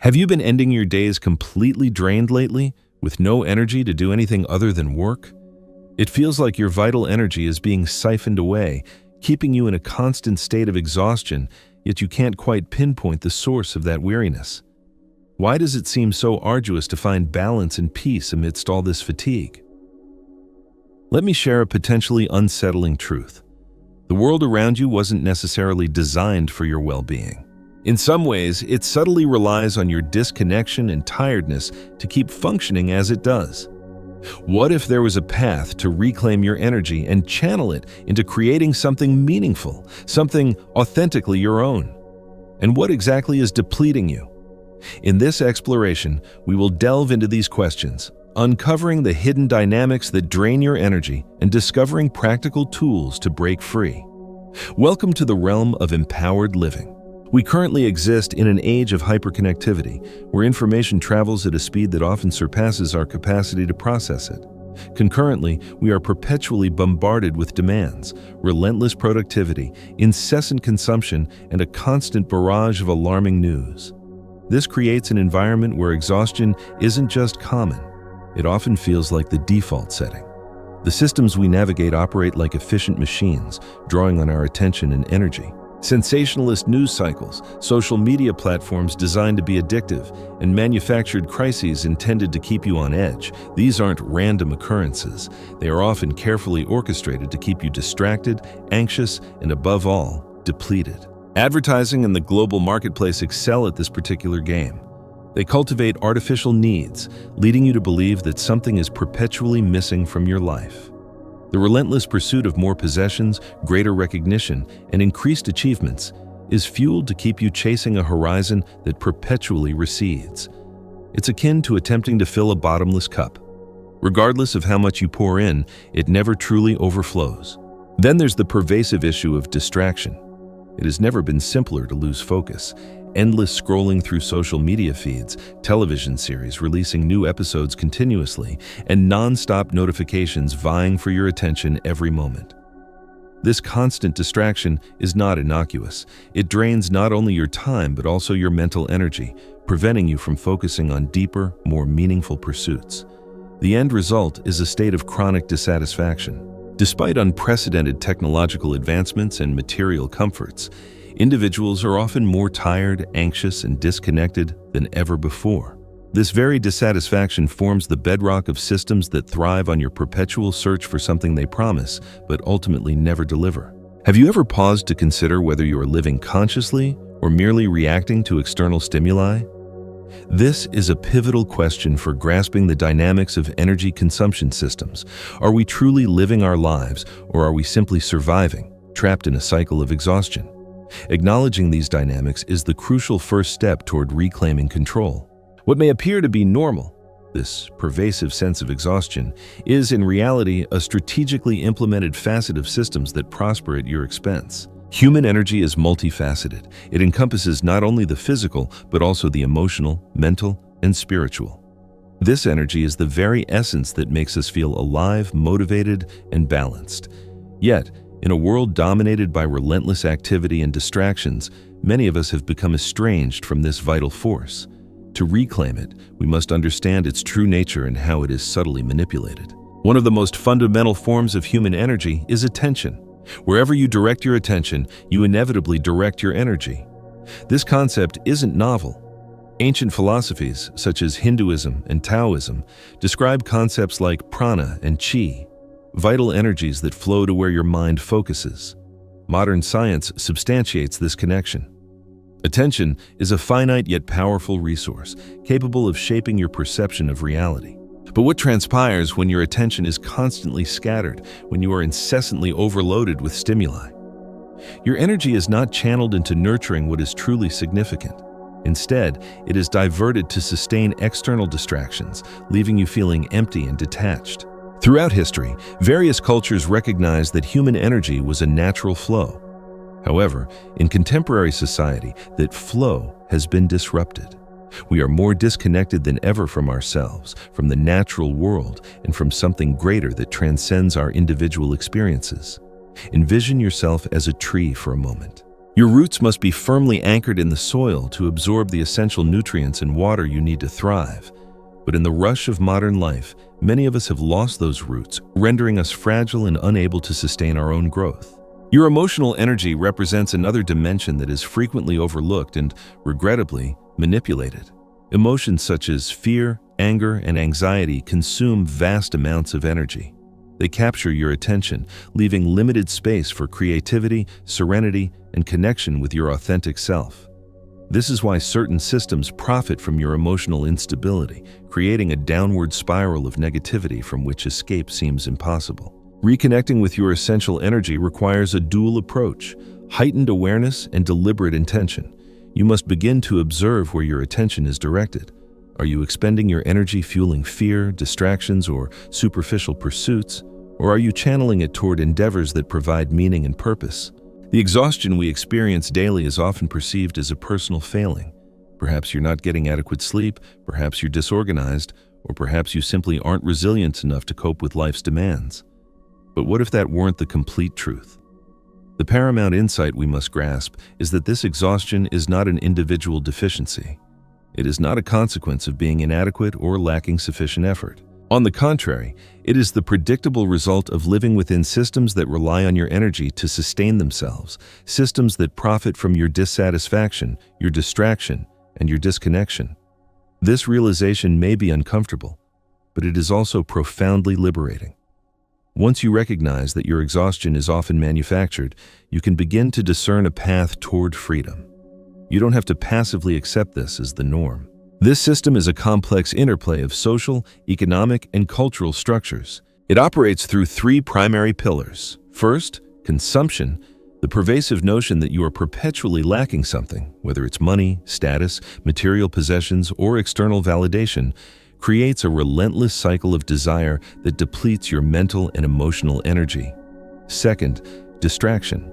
Have you been ending your days completely drained lately, with no energy to do anything other than work? It feels like your vital energy is being siphoned away, keeping you in a constant state of exhaustion, yet you can't quite pinpoint the source of that weariness. Why does it seem so arduous to find balance and peace amidst all this fatigue? Let me share a potentially unsettling truth. The world around you wasn't necessarily designed for your well-being. In some ways, it subtly relies on your disconnection and tiredness to keep functioning as it does. What if there was a path to reclaim your energy and channel it into creating something meaningful, something authentically your own? And what exactly is depleting you? In this exploration, we will delve into these questions, uncovering the hidden dynamics that drain your energy and discovering practical tools to break free. Welcome to the realm of empowered living. We currently exist in an age of hyperconnectivity, where information travels at a speed that often surpasses our capacity to process it. Concurrently, we are perpetually bombarded with demands, relentless productivity, incessant consumption, and a constant barrage of alarming news. This creates an environment where exhaustion isn't just common. It often feels like the default setting. The systems we navigate operate like efficient machines, drawing on our attention and energy. Sensationalist news cycles, social media platforms designed to be addictive, and manufactured crises intended to keep you on edge. These aren't random occurrences. They are often carefully orchestrated to keep you distracted, anxious, and above all, depleted. Advertising and the global marketplace excel at this particular game. They cultivate artificial needs, leading you to believe that something is perpetually missing from your life. The relentless pursuit of more possessions, greater recognition, and increased achievements is fueled to keep you chasing a horizon that perpetually recedes. It's akin to attempting to fill a bottomless cup. Regardless of how much you pour in, it never truly overflows. Then there's the pervasive issue of distraction. It has never been simpler to lose focus. Endless scrolling through social media feeds, television series releasing new episodes continuously, and non-stop notifications vying for your attention every moment. This constant distraction is not innocuous. It drains not only your time but also your mental energy, preventing you from focusing on deeper, more meaningful pursuits. The end result is a state of chronic dissatisfaction. Despite unprecedented technological advancements and material comforts, individuals are often more tired, anxious, and disconnected than ever before. This very dissatisfaction forms the bedrock of systems that thrive on your perpetual search for something they promise, but ultimately never deliver. Have you ever paused to consider whether you are living consciously or merely reacting to external stimuli? This is a pivotal question for grasping the dynamics of energy consumption systems. Are we truly living our lives, or are we simply surviving, trapped in a cycle of exhaustion? Acknowledging these dynamics is the crucial first step toward reclaiming control. What may appear to be normal, this pervasive sense of exhaustion, is in reality a strategically implemented facet of systems that prosper at your expense. Human energy is multifaceted. It encompasses not only the physical, but also the emotional, mental, and spiritual. This energy is the very essence that makes us feel alive, motivated, and balanced. Yet, in a world dominated by relentless activity and distractions, many of us have become estranged from this vital force. To reclaim it, we must understand its true nature and how it is subtly manipulated. One of the most fundamental forms of human energy is attention. Wherever you direct your attention, you inevitably direct your energy. This concept isn't novel. Ancient philosophies, such as Hinduism and Taoism, describe concepts like prana and chi, vital energies that flow to where your mind focuses. Modern science substantiates this connection. Attention is a finite yet powerful resource, capable of shaping your perception of reality. But what transpires when your attention is constantly scattered, when you are incessantly overloaded with stimuli? Your energy is not channeled into nurturing what is truly significant. Instead, it is diverted to sustain external distractions, leaving you feeling empty and detached. Throughout history, various cultures recognized that human energy was a natural flow. However, in contemporary society, that flow has been disrupted. We are more disconnected than ever from ourselves, from the natural world, and from something greater that transcends our individual experiences. Envision yourself as a tree for a moment. Your roots must be firmly anchored in the soil to absorb the essential nutrients and water you need to thrive. But in the rush of modern life, many of us have lost those roots, rendering us fragile and unable to sustain our own growth. Your emotional energy represents another dimension that is frequently overlooked and, regrettably, manipulated. Emotions such as fear, anger, and anxiety consume vast amounts of energy. They capture your attention, leaving limited space for creativity, serenity, and connection with your authentic self. This is why certain systems profit from your emotional instability, creating a downward spiral of negativity from which escape seems impossible. Reconnecting with your essential energy requires a dual approach, heightened awareness and deliberate intention. You must begin to observe where your attention is directed. Are you expending your energy fueling fear, distractions, or superficial pursuits? Or are you channeling it toward endeavors that provide meaning and purpose? The exhaustion we experience daily is often perceived as a personal failing. Perhaps you're not getting adequate sleep, perhaps you're disorganized, or perhaps you simply aren't resilient enough to cope with life's demands. But what if that weren't the complete truth? The paramount insight we must grasp is that this exhaustion is not an individual deficiency. It is not a consequence of being inadequate or lacking sufficient effort. On the contrary, it is the predictable result of living within systems that rely on your energy to sustain themselves, systems that profit from your dissatisfaction, your distraction, and your disconnection. This realization may be uncomfortable, but it is also profoundly liberating. Once you recognize that your exhaustion is often manufactured, you can begin to discern a path toward freedom. You don't have to passively accept this as the norm. This system is a complex interplay of social, economic, and cultural structures. It operates through three primary pillars. First, consumption, the pervasive notion that you are perpetually lacking something, whether it's money, status, material possessions, or external validation, creates a relentless cycle of desire that depletes your mental and emotional energy. Second, distraction.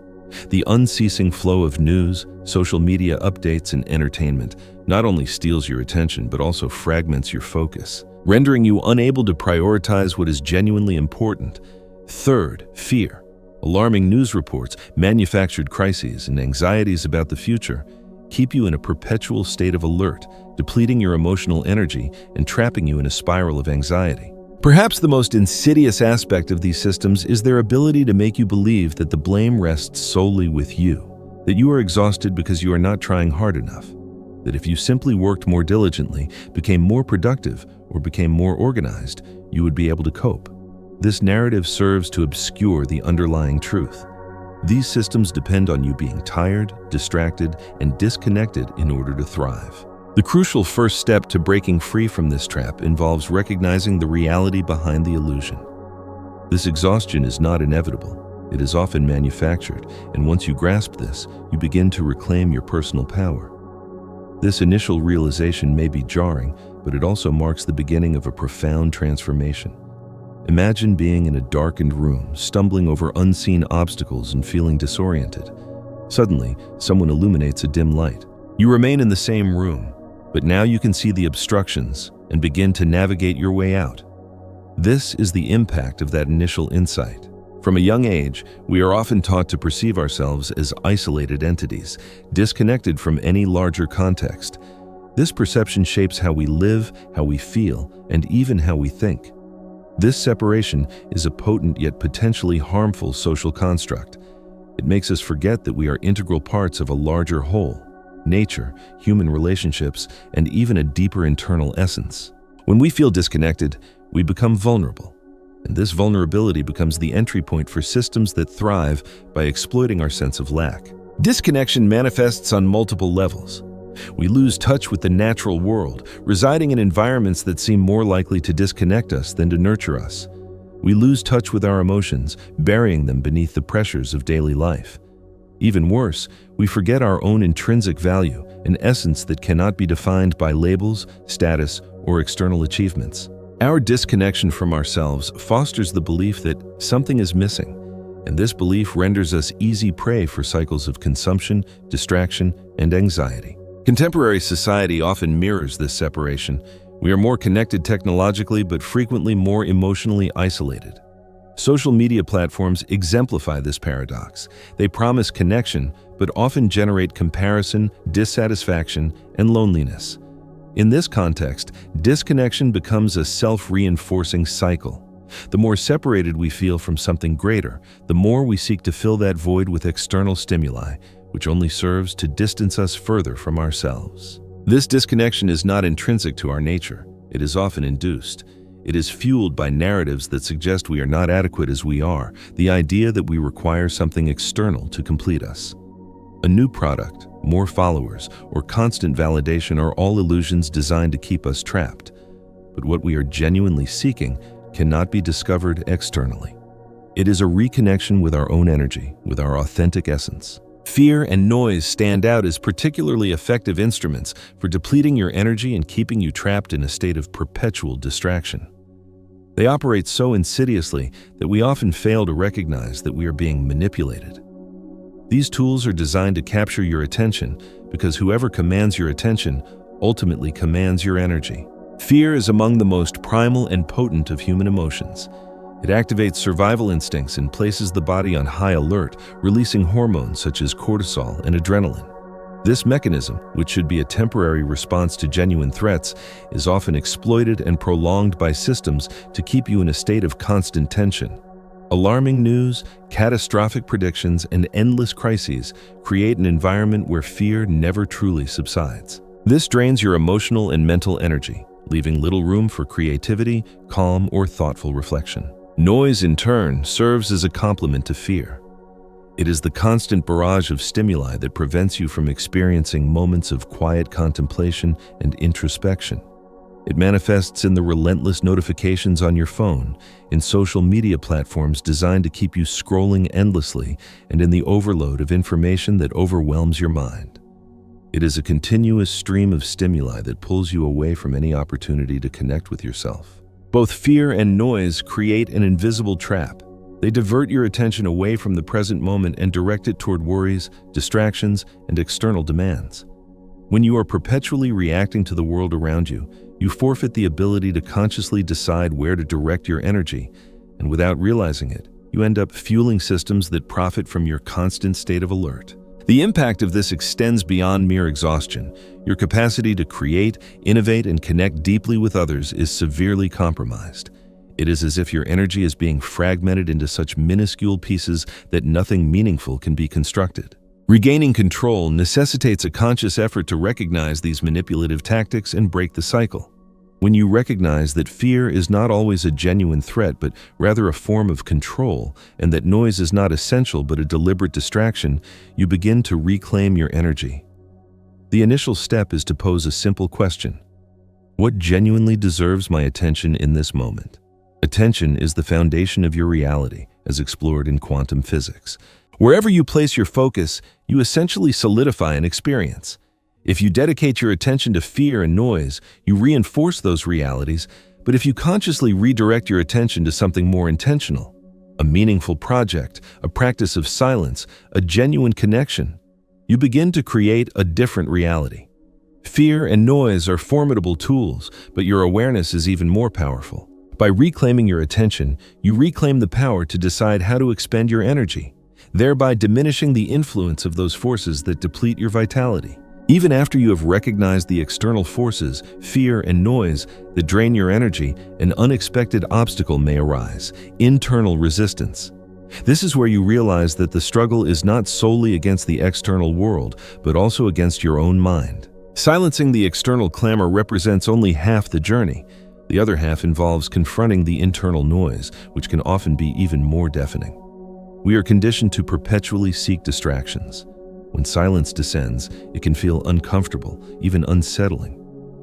The unceasing flow of news, social media updates, and entertainment not only steals your attention but also fragments your focus, rendering you unable to prioritize what is genuinely important. Third, fear. Alarming news reports, manufactured crises, and anxieties about the future keep you in a perpetual state of alert, depleting your emotional energy and trapping you in a spiral of anxiety. Perhaps the most insidious aspect of these systems is their ability to make you believe that the blame rests solely with you, that you are exhausted because you are not trying hard enough, that if you simply worked more diligently, became more productive, or became more organized, you would be able to cope. This narrative serves to obscure the underlying truth. These systems depend on you being tired, distracted, and disconnected in order to thrive. The crucial first step to breaking free from this trap involves recognizing the reality behind the illusion. This exhaustion is not inevitable. It is often manufactured, and once you grasp this, you begin to reclaim your personal power. This initial realization may be jarring, but it also marks the beginning of a profound transformation. Imagine being in a darkened room, stumbling over unseen obstacles and feeling disoriented. Suddenly, someone illuminates a dim light. You remain in the same room, but now you can see the obstructions and begin to navigate your way out. This is the impact of that initial insight. From a young age, we are often taught to perceive ourselves as isolated entities, disconnected from any larger context. This perception shapes how we live, how we feel, and even how we think. This separation is a potent yet potentially harmful social construct. It makes us forget that we are integral parts of a larger whole: nature, human relationships, and even a deeper internal essence. When we feel disconnected, we become vulnerable. And this vulnerability becomes the entry point for systems that thrive by exploiting our sense of lack. Disconnection manifests on multiple levels. We lose touch with the natural world, residing in environments that seem more likely to disconnect us than to nurture us. We lose touch with our emotions, burying them beneath the pressures of daily life. Even worse, we forget our own intrinsic value, an essence that cannot be defined by labels, status, or external achievements. Our disconnection from ourselves fosters the belief that something is missing, and this belief renders us easy prey for cycles of consumption, distraction, and anxiety. Contemporary society often mirrors this separation. We are more connected technologically, but frequently more emotionally isolated. Social media platforms exemplify this paradox. They promise connection, but often generate comparison, dissatisfaction, and loneliness. In this context, disconnection becomes a self-reinforcing cycle. The more separated we feel from something greater, the more we seek to fill that void with external stimuli, which only serves to distance us further from ourselves. This disconnection is not intrinsic to our nature. It is often induced. It is fueled by narratives that suggest we are not adequate as we are, the idea that we require something external to complete us. A new product, more followers, or constant validation are all illusions designed to keep us trapped. But what we are genuinely seeking cannot be discovered externally. It is a reconnection with our own energy, with our authentic essence. Fear and noise stand out as particularly effective instruments for depleting your energy and keeping you trapped in a state of perpetual distraction. They operate so insidiously that we often fail to recognize that we are being manipulated. These tools are designed to capture your attention because whoever commands your attention ultimately commands your energy. Fear is among the most primal and potent of human emotions. It activates survival instincts and places the body on high alert, releasing hormones such as cortisol and adrenaline. This mechanism, which should be a temporary response to genuine threats, is often exploited and prolonged by systems to keep you in a state of constant tension. Alarming news, catastrophic predictions, and endless crises create an environment where fear never truly subsides. This drains your emotional and mental energy, leaving little room for creativity, calm, or thoughtful reflection. Noise, in turn, serves as a complement to fear. It is the constant barrage of stimuli that prevents you from experiencing moments of quiet contemplation and introspection. It manifests in the relentless notifications on your phone, in social media platforms designed to keep you scrolling endlessly, and in the overload of information that overwhelms your mind. It is a continuous stream of stimuli that pulls you away from any opportunity to connect with yourself. Both fear and noise create an invisible trap. They divert your attention away from the present moment and direct it toward worries, distractions, and external demands. When you are perpetually reacting to the world around you, you forfeit the ability to consciously decide where to direct your energy, and without realizing it, you end up fueling systems that profit from your constant state of alert. The impact of this extends beyond mere exhaustion. Your capacity to create, innovate, and connect deeply with others is severely compromised. It is as if your energy is being fragmented into such minuscule pieces that nothing meaningful can be constructed. Regaining control necessitates a conscious effort to recognize these manipulative tactics and break the cycle. When you recognize that fear is not always a genuine threat but rather a form of control, and that noise is not essential but a deliberate distraction, you begin to reclaim your energy. The initial step is to pose a simple question. What genuinely deserves my attention in this moment? Attention is the foundation of your reality, as explored in quantum physics. Wherever you place your focus, you essentially solidify an experience. If you dedicate your attention to fear and noise, you reinforce those realities, but if you consciously redirect your attention to something more intentional, a meaningful project, a practice of silence, a genuine connection, you begin to create a different reality. Fear and noise are formidable tools, but your awareness is even more powerful. By reclaiming your attention, you reclaim the power to decide how to expend your energy, thereby diminishing the influence of those forces that deplete your vitality. Even after you have recognized the external forces, fear and noise, that drain your energy, an unexpected obstacle may arise: internal resistance. This is where you realize that the struggle is not solely against the external world, but also against your own mind. Silencing the external clamor represents only half the journey. The other half involves confronting the internal noise, which can often be even more deafening. We are conditioned to perpetually seek distractions. When silence descends, it can feel uncomfortable, even unsettling.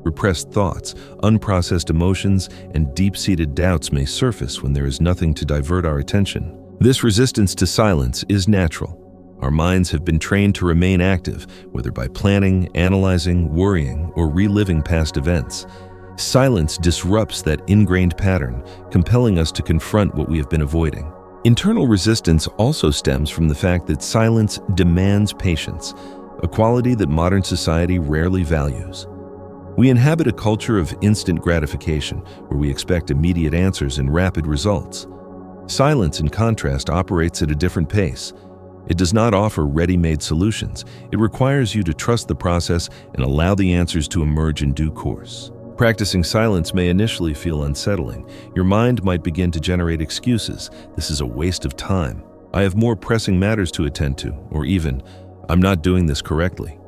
Repressed thoughts, unprocessed emotions, and deep-seated doubts may surface when there is nothing to divert our attention. This resistance to silence is natural. Our minds have been trained to remain active, whether by planning, analyzing, worrying, or reliving past events. Silence disrupts that ingrained pattern, compelling us to confront what we have been avoiding. Internal resistance also stems from the fact that silence demands patience, a quality that modern society rarely values. We inhabit a culture of instant gratification, where we expect immediate answers and rapid results. Silence, in contrast, operates at a different pace. It does not offer ready-made solutions. It requires you to trust the process and allow the answers to emerge in due course. Practicing silence may initially feel unsettling. Your mind might begin to generate excuses. This is a waste of time. I have more pressing matters to attend to, or even, I'm not doing this correctly.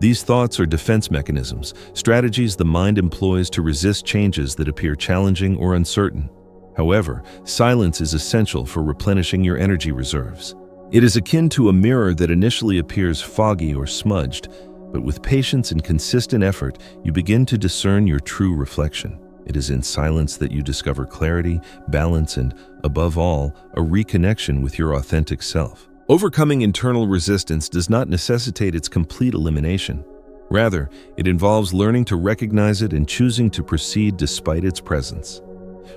These thoughts are defense mechanisms, strategies the mind employs to resist changes that appear challenging or uncertain. However, silence is essential for replenishing your energy reserves. It is akin to a mirror that initially appears foggy or smudged, but with patience and consistent effort, you begin to discern your true reflection. It is in silence that you discover clarity, balance, and, above all, a reconnection with your authentic self. Overcoming internal resistance does not necessitate its complete elimination. Rather, it involves learning to recognize it and choosing to proceed despite its presence.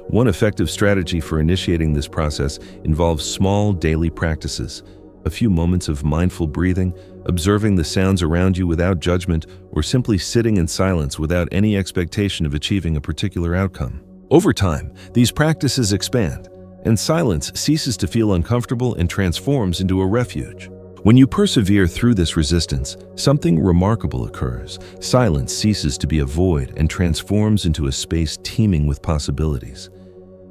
One effective strategy for initiating this process involves small daily practices. A few moments of mindful breathing, observing the sounds around you without judgment, or simply sitting in silence without any expectation of achieving a particular outcome. Over time, these practices expand, and silence ceases to feel uncomfortable and transforms into a refuge. When you persevere through this resistance, something remarkable occurs. Silence ceases to be a void and transforms into a space teeming with possibilities.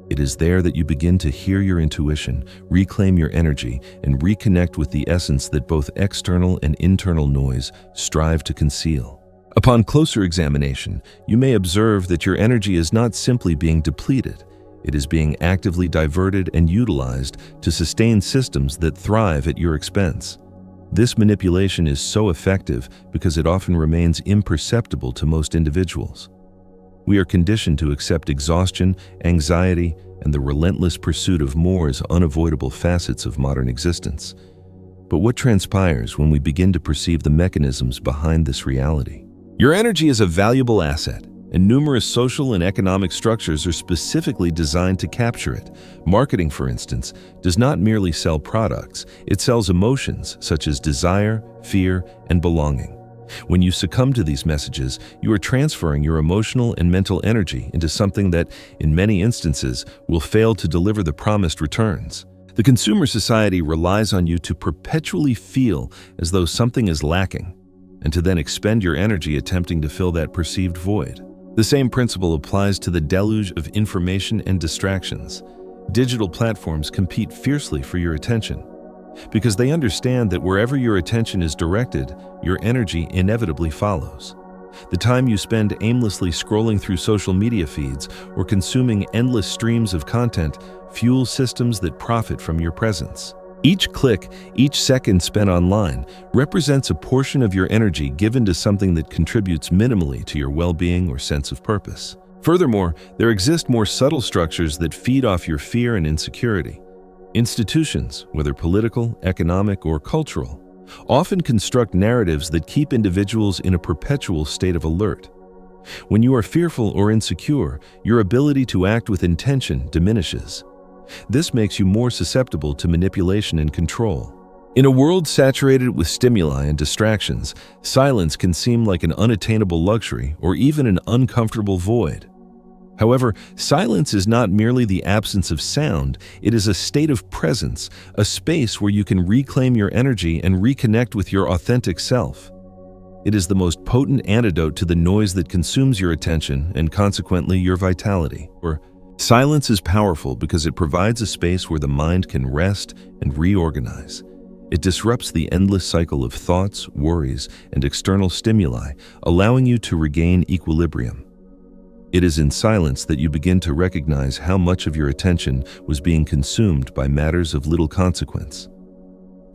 It is there that you begin to hear your intuition, reclaim your energy, and reconnect with the essence that both external and internal noise strive to conceal. Upon closer examination, you may observe that your energy is not simply being depleted. It is being actively diverted and utilized to sustain systems that thrive at your expense. This manipulation is so effective because it often remains imperceptible to most individuals. We are conditioned to accept exhaustion, anxiety, and the relentless pursuit of more as unavoidable facets of modern existence. But what transpires when we begin to perceive the mechanisms behind this reality? Your energy is a valuable asset, and numerous social and economic structures are specifically designed to capture it. Marketing, for instance, does not merely sell products, it sells emotions such as desire, fear, and belonging. When you succumb to these messages, you are transferring your emotional and mental energy into something that, in many instances, will fail to deliver the promised returns. The consumer society relies on you to perpetually feel as though something is lacking, and to then expend your energy attempting to fill that perceived void. The same principle applies to the deluge of information and distractions. Digital platforms compete fiercely for your attention, because they understand that wherever your attention is directed, your energy inevitably follows. The time you spend aimlessly scrolling through social media feeds or consuming endless streams of content fuels systems that profit from your presence. Each click, each second spent online, represents a portion of your energy given to something that contributes minimally to your well-being or sense of purpose. Furthermore, there exist more subtle structures that feed off your fear and insecurity. Institutions, whether political, economic, or cultural, often construct narratives that keep individuals in a perpetual state of alert. When you are fearful or insecure, your ability to act with intention diminishes. This makes you more susceptible to manipulation and control. In a world saturated with stimuli and distractions, silence can seem like an unattainable luxury or even an uncomfortable void. However, silence is not merely the absence of sound, it is a state of presence, a space where you can reclaim your energy and reconnect with your authentic self. It is the most potent antidote to the noise that consumes your attention and consequently your vitality. Silence is powerful because it provides a space where the mind can rest and reorganize. It disrupts the endless cycle of thoughts, worries, and external stimuli, allowing you to regain equilibrium. It is in silence that you begin to recognize how much of your attention was being consumed by matters of little consequence.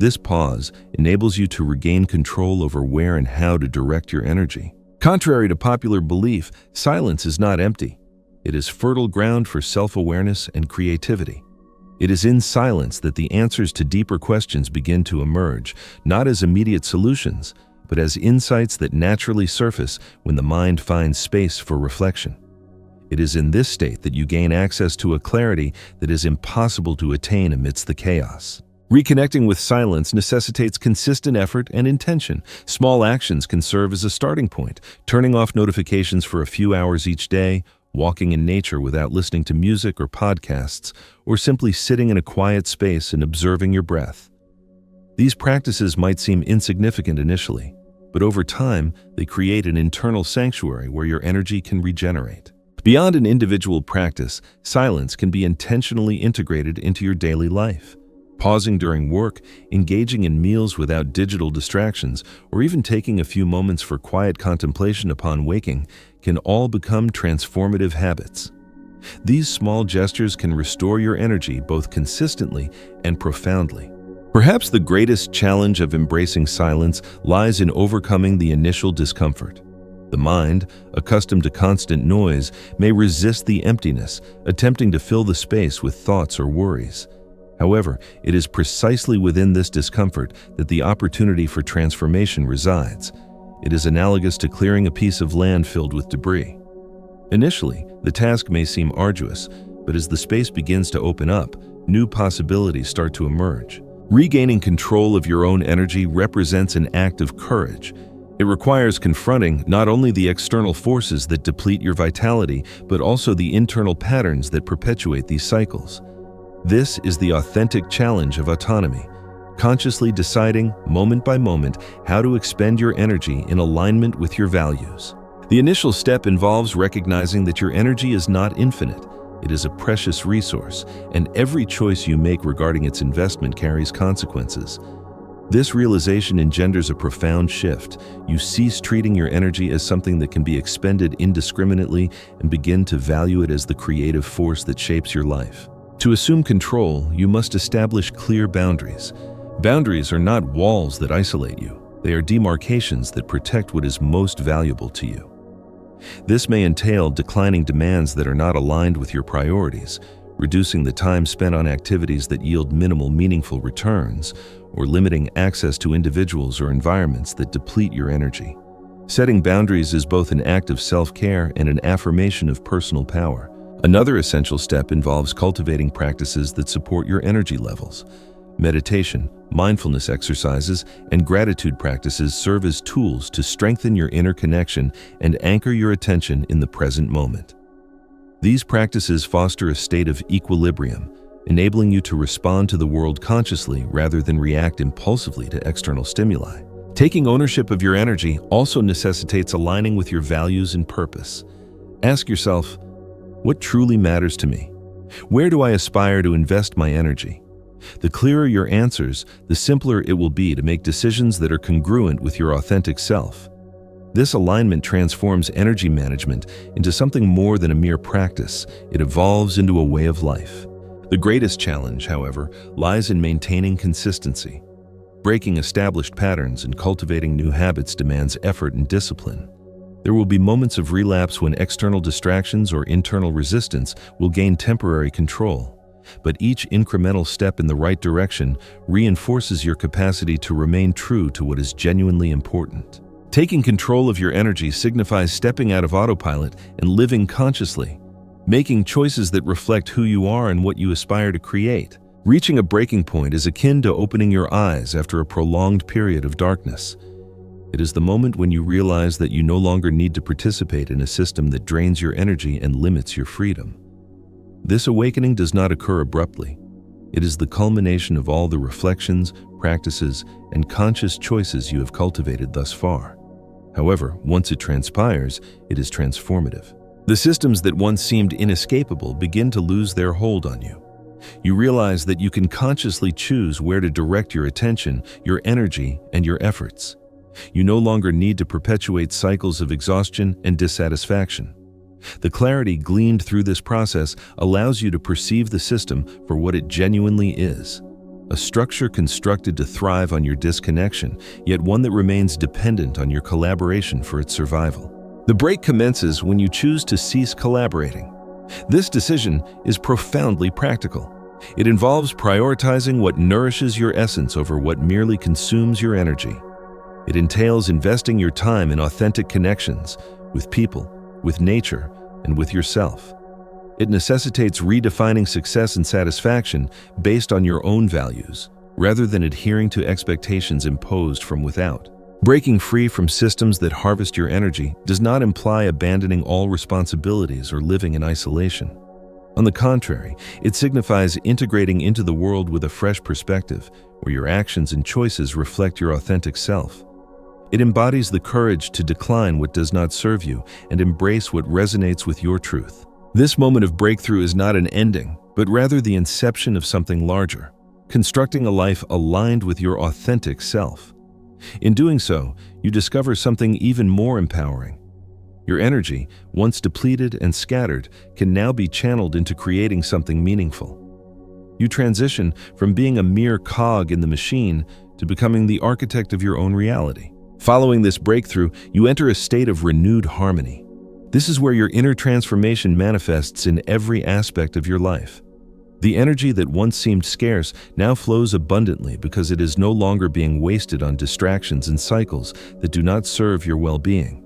This pause enables you to regain control over where and how to direct your energy. Contrary to popular belief, silence is not empty. It is fertile ground for self-awareness and creativity. It is in silence that the answers to deeper questions begin to emerge, not as immediate solutions, but as insights that naturally surface when the mind finds space for reflection. It is in this state that you gain access to a clarity that is impossible to attain amidst the chaos. Reconnecting with silence necessitates consistent effort and intention. Small actions can serve as a starting point, turning off notifications for a few hours each day, walking in nature without listening to music or podcasts, or simply sitting in a quiet space and observing your breath. These practices might seem insignificant initially, but over time, they create an internal sanctuary where your energy can regenerate. Beyond an individual practice, silence can be intentionally integrated into your daily life. Pausing during work, engaging in meals without digital distractions, or even taking a few moments for quiet contemplation upon waking can all become transformative habits. These small gestures can restore your energy both consistently and profoundly. Perhaps the greatest challenge of embracing silence lies in overcoming the initial discomfort. The mind, accustomed to constant noise, may resist the emptiness, attempting to fill the space with thoughts or worries. However, it is precisely within this discomfort that the opportunity for transformation resides. It is analogous to clearing a piece of land filled with debris. Initially, the task may seem arduous, but as the space begins to open up, new possibilities start to emerge. Regaining control of your own energy represents an act of courage. It requires confronting not only the external forces that deplete your vitality, but also the internal patterns that perpetuate these cycles. This is the authentic challenge of autonomy, consciously deciding, moment by moment, how to expend your energy in alignment with your values. The initial step involves recognizing that your energy is not infinite. It is a precious resource, and every choice you make regarding its investment carries consequences. This realization engenders a profound shift. You cease treating your energy as something that can be expended indiscriminately and begin to value it as the creative force that shapes your life. To assume control, you must establish clear boundaries. Boundaries are not walls that isolate you. They are demarcations that protect what is most valuable to you. This may entail declining demands that are not aligned with your priorities, reducing the time spent on activities that yield minimal meaningful returns, or limiting access to individuals or environments that deplete your energy. Setting boundaries is both an act of self-care and an affirmation of personal power. Another essential step involves cultivating practices that support your energy levels. Meditation, mindfulness exercises, and gratitude practices serve as tools to strengthen your inner connection and anchor your attention in the present moment. These practices foster a state of equilibrium, enabling you to respond to the world consciously rather than react impulsively to external stimuli. Taking ownership of your energy also necessitates aligning with your values and purpose. Ask yourself, what truly matters to me? Where do I aspire to invest my energy? The clearer your answers, the simpler it will be to make decisions that are congruent with your authentic self. This alignment transforms energy management into something more than a mere practice. It evolves into a way of life. The greatest challenge, however, lies in maintaining consistency. Breaking established patterns and cultivating new habits demands effort and discipline. There will be moments of relapse when external distractions or internal resistance will gain temporary control. But each incremental step in the right direction reinforces your capacity to remain true to what is genuinely important. Taking control of your energy signifies stepping out of autopilot and living consciously, making choices that reflect who you are and what you aspire to create. Reaching a breaking point is akin to opening your eyes after a prolonged period of darkness. It is the moment when you realize that you no longer need to participate in a system that drains your energy and limits your freedom. This awakening does not occur abruptly. It is the culmination of all the reflections, practices, and conscious choices you have cultivated thus far. However, once it transpires, it is transformative. The systems that once seemed inescapable begin to lose their hold on you. You realize that you can consciously choose where to direct your attention, your energy, and your efforts. You no longer need to perpetuate cycles of exhaustion and dissatisfaction. The clarity gleaned through this process allows you to perceive the system for what it genuinely is, a structure constructed to thrive on your disconnection, yet one that remains dependent on your collaboration for its survival. The break commences when you choose to cease collaborating. This decision is profoundly practical. It involves prioritizing what nourishes your essence over what merely consumes your energy. It entails investing your time in authentic connections with people, with nature, and with yourself. It necessitates redefining success and satisfaction based on your own values, rather than adhering to expectations imposed from without. Breaking free from systems that harvest your energy does not imply abandoning all responsibilities or living in isolation. On the contrary, it signifies integrating into the world with a fresh perspective, where your actions and choices reflect your authentic self. It embodies the courage to decline what does not serve you and embrace what resonates with your truth. This moment of breakthrough is not an ending, but rather the inception of something larger, constructing a life aligned with your authentic self. In doing so, you discover something even more empowering. Your energy, once depleted and scattered, can now be channeled into creating something meaningful. You transition from being a mere cog in the machine to becoming the architect of your own reality. Following this breakthrough, you enter a state of renewed harmony. This is where your inner transformation manifests in every aspect of your life. The energy that once seemed scarce now flows abundantly because it is no longer being wasted on distractions and cycles that do not serve your well-being.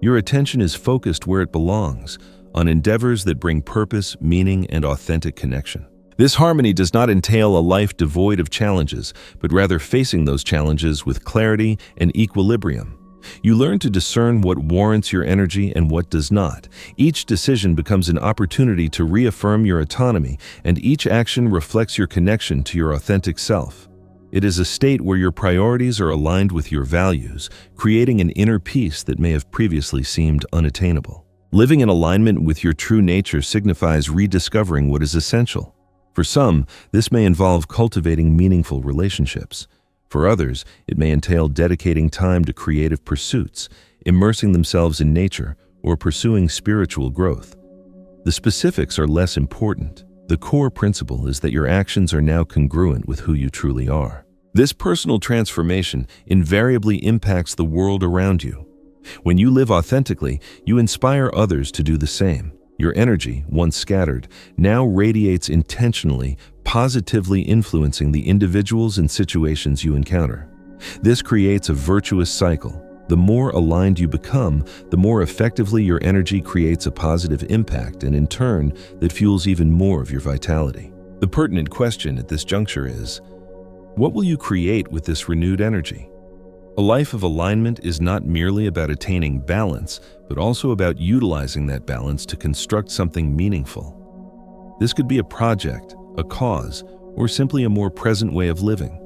Your attention is focused where it belongs, on endeavors that bring purpose, meaning, and authentic connection. This harmony does not entail a life devoid of challenges, but rather facing those challenges with clarity and equilibrium. You learn to discern what warrants your energy and what does not. Each decision becomes an opportunity to reaffirm your autonomy, and each action reflects your connection to your authentic self. It is a state where your priorities are aligned with your values, creating an inner peace that may have previously seemed unattainable. Living in alignment with your true nature signifies rediscovering what is essential. For some, this may involve cultivating meaningful relationships. For others, it may entail dedicating time to creative pursuits, immersing themselves in nature, or pursuing spiritual growth. The specifics are less important. The core principle is that your actions are now congruent with who you truly are. This personal transformation invariably impacts the world around you. When you live authentically, you inspire others to do the same. Your energy, once scattered, now radiates intentionally, positively influencing the individuals and situations you encounter. This creates a virtuous cycle. The more aligned you become, the more effectively your energy creates a positive impact, and in turn, that fuels even more of your vitality. The pertinent question at this juncture is, what will you create with this renewed energy? A life of alignment is not merely about attaining balance, but also about utilizing that balance to construct something meaningful. This could be a project, a cause, or simply a more present way of living.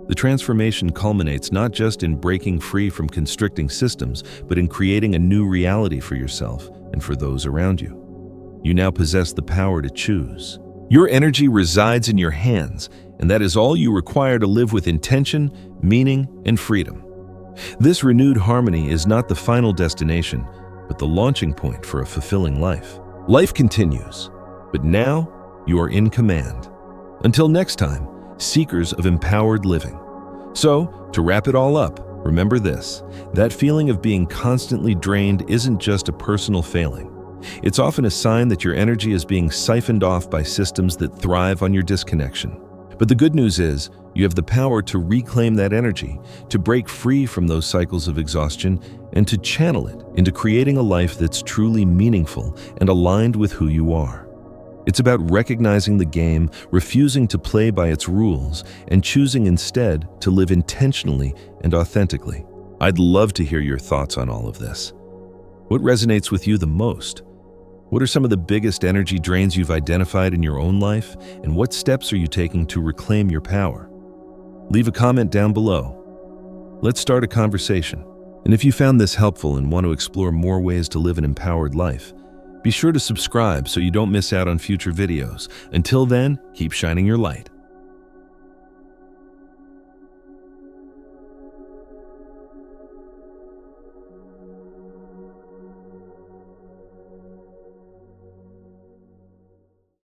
The transformation culminates not just in breaking free from constricting systems, but in creating a new reality for yourself and for those around you. You now possess the power to choose. Your energy resides in your hands, and that is all you require to live with intention, meaning, and freedom. This renewed harmony is not the final destination, but the launching point for a fulfilling life. Life continues, but now you are in command. Until next time, seekers of empowered living. So, to wrap it all up, remember this: that feeling of being constantly drained isn't just a personal failing. It's often a sign that your energy is being siphoned off by systems that thrive on your disconnection. But the good news is, you have the power to reclaim that energy, to break free from those cycles of exhaustion, and to channel it into creating a life that's truly meaningful and aligned with who you are. It's about recognizing the game, refusing to play by its rules, and choosing instead to live intentionally and authentically. I'd love to hear your thoughts on all of this. What resonates with you the most? What are some of the biggest energy drains you've identified in your own life, and what steps are you taking to reclaim your power? Leave a comment down below. Let's start a conversation. And if you found this helpful and want to explore more ways to live an empowered life, be sure to subscribe so you don't miss out on future videos. Until then, keep shining your light.